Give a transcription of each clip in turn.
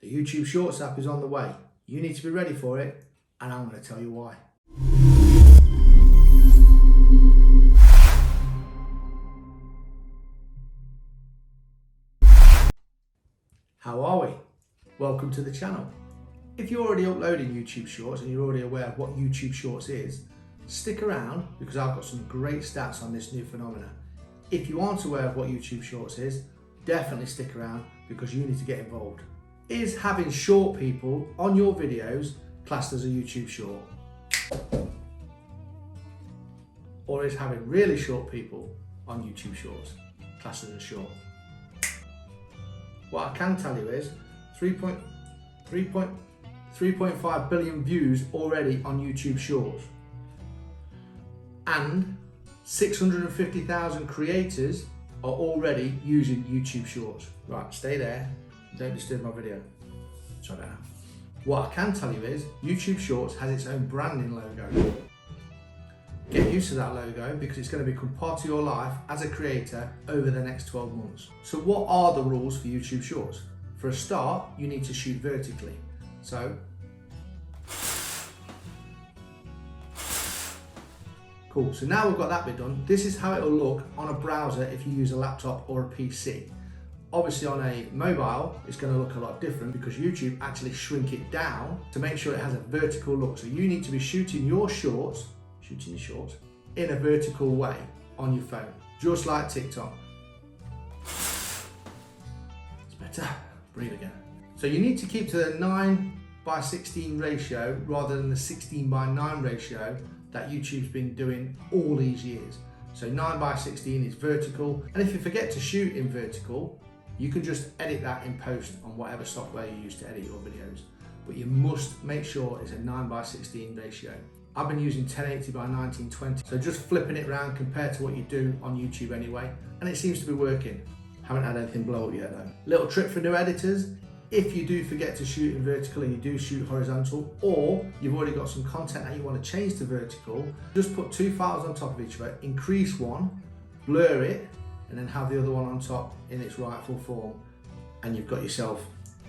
The YouTube Shorts app is on the way. You need to be ready for it, and I'm going to tell you why. How are we? Welcome to the channel. If you're already uploading YouTube Shorts and you're already aware of what YouTube Shorts is, stick around because I've got some great stats on this new phenomenon. If you aren't aware of what YouTube Shorts is, definitely stick around because you need to get involved. Is having short people on your videos classed as a YouTube Short? Or is having really short people on YouTube Shorts classed as a short? What I can tell you is 3.5 billion views already on YouTube Shorts, and 650,000 creators are already using YouTube Shorts. Right, stay there, don't disturb my video. Sorry about that. What I can tell you is YouTube Shorts has its own branding logo. Get used to that logo because it's going to become part of your life as a creator over the next 12 months. So what are the rules for YouTube Shorts? For a start, you need to shoot vertically. So, cool. So now we've got that bit done. This is how it will look on a browser if you use a laptop or a PC. Obviously on a mobile, it's going to look a lot different because YouTube actually shrink it down to make sure it has a vertical look. So you need to be shooting your shorts in a vertical way on your phone, just like TikTok. It's better. Breathe again. So you need to keep to the 9:16 ratio rather than the 16:9 ratio that YouTube's been doing all these years. So 9:16 is vertical, and if you forget to shoot in vertical, you can just edit that in post on whatever software you use to edit your videos. But you must make sure it's a 9:16 ratio. I've been using 1080x1920, so just flipping it around compared to what you do on YouTube anyway, and it seems to be working. Haven't had anything blow up yet though. Little trick for new editors: if you do forget to shoot in vertical and you do shoot horizontal, or you've already got some content that you want to change to vertical, just put two files on top of each other, increase one, blur it, and then have the other one on top in its rightful form, and you've got yourself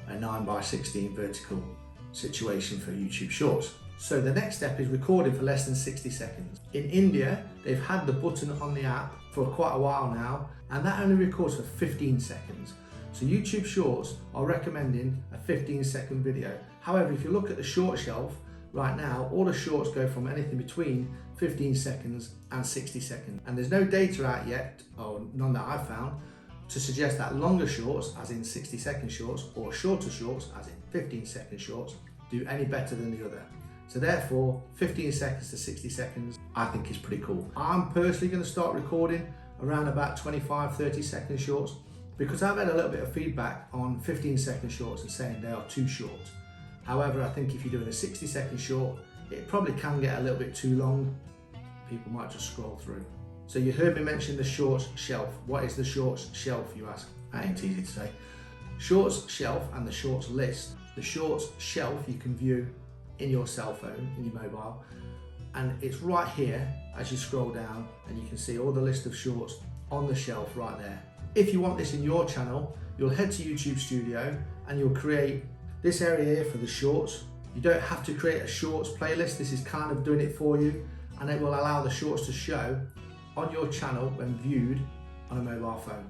a 9:16 vertical situation for YouTube Shorts. So the next step is recording for less than 60 seconds. In India, they've had the button on the app for quite a while now, and that only records for 15 seconds. So YouTube Shorts are recommending a 15-second video. However, if you look at the short shelf, right now, all the shorts go from anything between 15 seconds and 60 seconds. And there's no data out yet, or none that I've found, to suggest that longer shorts, as in 60-second shorts, or shorter shorts, as in 15-second shorts, do any better than the other. So therefore, 15 seconds to 60 seconds, I think is pretty cool. I'm personally going to start recording around about 25-30 second shorts because I've had a little bit of feedback on 15-second shorts and saying they are too short. However, I think if you're doing a 60-second short, it probably can get a little bit too long. People might just scroll through. So you heard me mention the shorts shelf. What is the shorts shelf, you ask? That ain't easy to say. Shorts shelf and the shorts list. The shorts shelf you can view in your cell phone, in your mobile, and it's right here as you scroll down, and you can see all the list of shorts on the shelf right there. If you want this in your channel, you'll head to YouTube Studio and you'll create this area here for the shorts. You don't have to create a shorts playlist. This is kind of doing it for you, and it will allow the shorts to show on your channel when viewed on a mobile phone.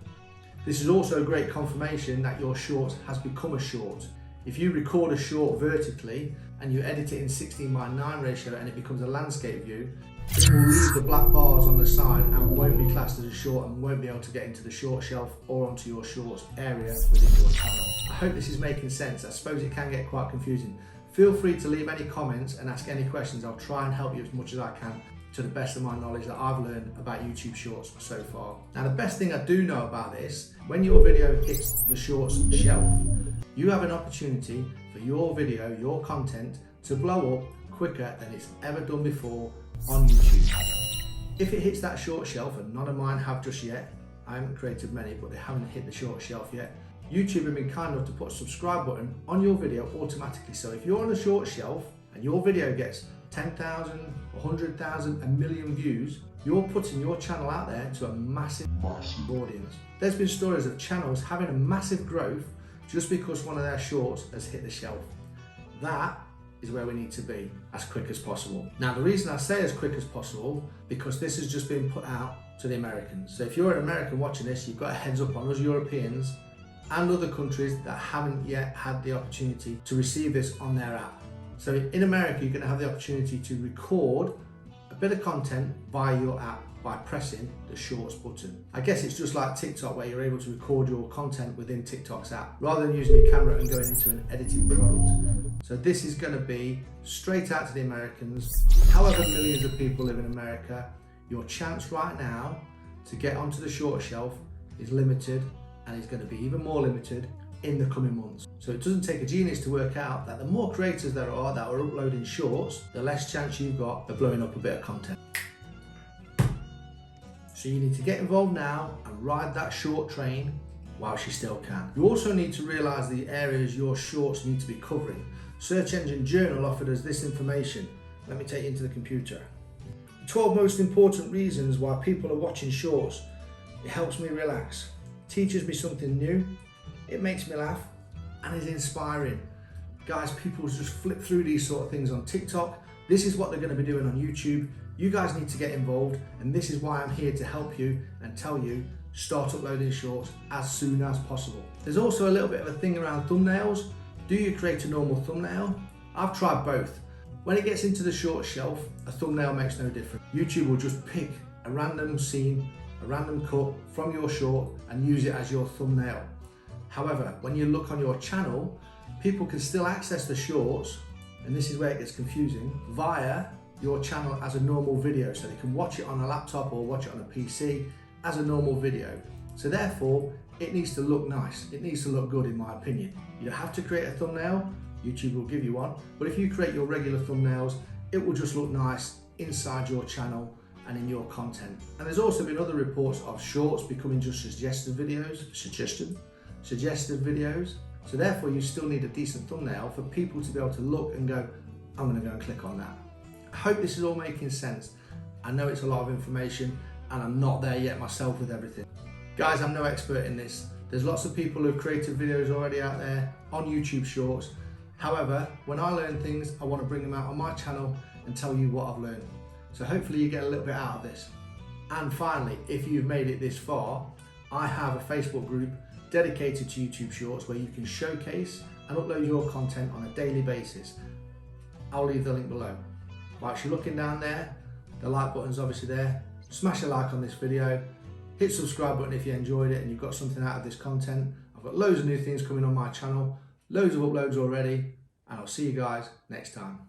This is also a great confirmation that your short has become a short. If you record a short vertically and you edit it in 16:9 ratio and it becomes a landscape view, it will leave the black bars on the side and won't be classed as a short and won't be able to get into the short shelf or onto your shorts area within your channel. I hope this is making sense. I suppose it can get quite confusing. Feel free to leave any comments and ask any questions. I'll try and help you as much as I can to the best of my knowledge that I've learned about YouTube Shorts so far. Now, the best thing I do know about this, when your video hits the shorts shelf, you have an opportunity for your video, your content, to blow up quicker than it's ever done before on YouTube. If it hits that short shelf, and none of mine have just yet, I haven't created many, but they haven't hit the short shelf yet, YouTube have been kind enough to put a subscribe button on your video automatically. So if you're on the short shelf and your video gets 10,000, 100,000, a million views, you're putting your channel out there to a massive audience. There's been stories of channels having a massive growth just because one of their shorts has hit the shelf. That is where we need to be as quick as possible. Now, the reason I say as quick as possible, because this has just been put out to the Americans. So if you're an American watching this, you've got a heads up on us Europeans and other countries that haven't yet had the opportunity to receive this on their app. So in America, you're going to have the opportunity to record a bit of content via your app by pressing the Shorts button. I guess it's just like TikTok, where you're able to record your content within TikTok's app rather than using your camera and going into an edited product. So this is going to be straight out to the Americans. However millions of people live in America, your chance right now to get onto the short shelf is limited, and is going to be even more limited in the coming months. So it doesn't take a genius to work out that the more creators there are that are uploading shorts, the less chance you've got of blowing up a bit of content. So you need to get involved now and ride that short train whilst you still can. You also need to realise the areas your shorts need to be covering. Search Engine Journal offered us this information. Let me take you into the computer. 12 most important reasons why people are watching shorts. It helps me relax, teaches me something new, it makes me laugh, and is inspiring. Guys, people just flip through these sort of things on TikTok. This is what they're going to be doing on YouTube. You guys need to get involved, and this is why I'm here to help you and tell you start uploading shorts as soon as possible. There's also a little bit of a thing around thumbnails. Do you create a normal thumbnail? I've tried both. When it gets into the short shelf, a thumbnail makes no difference. YouTube will just pick a random scene, a random cut from your short and use it as your thumbnail. However, when you look on your channel, people can still access the shorts, and this is where it gets confusing, via your channel as a normal video. So they can watch it on a laptop or watch it on a PC as a normal video. So therefore, it needs to look nice. It needs to look good, in my opinion. You don't have to create a thumbnail. YouTube will give you one. But if you create your regular thumbnails, it will just look nice inside your channel and in your content. And there's also been other reports of shorts becoming just suggested videos. So therefore, you still need a decent thumbnail for people to be able to look and go, I'm going to go and click on that. I hope this is all making sense. I know it's a lot of information, and I'm not there yet myself with everything. Guys, I'm no expert in this. There's lots of people who've created videos already out there on YouTube Shorts. However, when I learn things, I want to bring them out on my channel and tell you what I've learned. So hopefully you get a little bit out of this. And finally, if you've made it this far, I have a Facebook group dedicated to YouTube Shorts where you can showcase and upload your content on a daily basis. I'll leave the link below. Whilst you're looking down there, the like button's obviously there. Smash a like on this video. Hit subscribe button if you enjoyed it and you've got something out of this content. I've got loads of new things coming on my channel, loads of uploads already, and I'll see you guys next time.